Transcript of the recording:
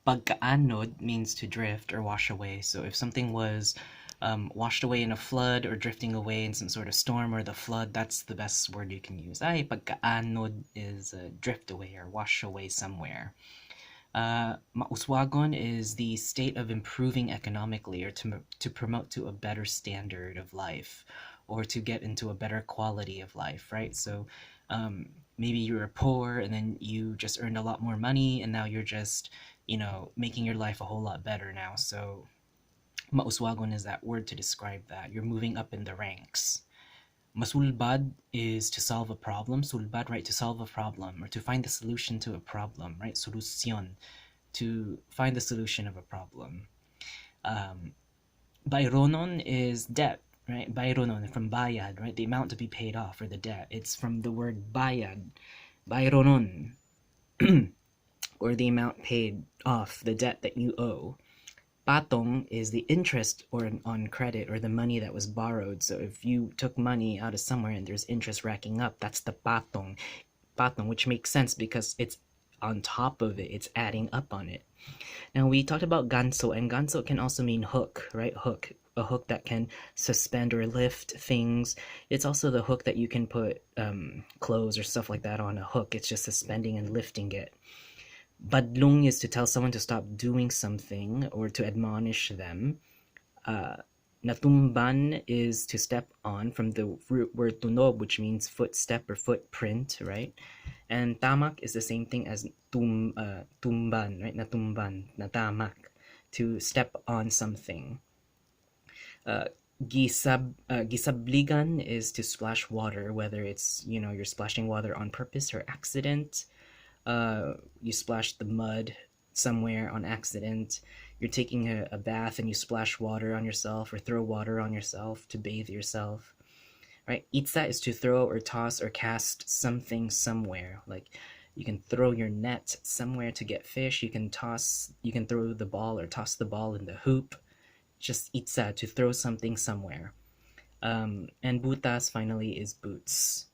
Pagkaanod means to drift or wash away. So if something was washed away in a flood or drifting away in some sort of storm or the flood, that's the best word you can use. Ay, pagkaanod is drift away or wash away somewhere. Mauswagon is the state of improving economically or to promote to a better standard of life or to get into a better quality of life, right? So maybe you were poor and then you just earned a lot more money and now you're just, making your life a whole lot better now. So mauswagon is that word to describe that. You're moving up in the ranks. Masulbad is to solve a problem. Sulbad, right? To solve a problem or to find the solution to a problem, right? Solucion, to find the solution of a problem. Um, Bayronon is debt, right? Bayronon from bayad, right? The amount to be paid off or the debt. It's from the word bayad, bayronon, or the amount paid off, the debt that you owe. Patong is the interest or on credit or the money that was borrowed. So if you took money out of somewhere and there's interest racking up, that's the patong. Patong, which makes sense because it's on top of it, it's adding up on it. Now we talked about ganso, and ganso can also mean hook, right? Hook, a hook that can suspend or lift things. It's also the hook that you can put clothes or stuff like that on a hook. It's just suspending and lifting it. Badlung is to tell someone to stop doing something or to admonish them. Natumban is to step on from the root word tunog, which means footstep or footprint, right? And tamak is the same thing as tumban, right? Natumban, natamak, to step on something. Gisabligan is to splash water, whether it's, you're splashing water on purpose or accident. You splash the mud somewhere on accident. You're taking a bath and you splash water on yourself or throw water on yourself to bathe yourself. Right? Itza is to throw or toss or cast something somewhere. Like you can throw your net somewhere to get fish. You can throw the ball or toss the ball in the hoop. Just itza, to throw something somewhere. And butas finally is boots.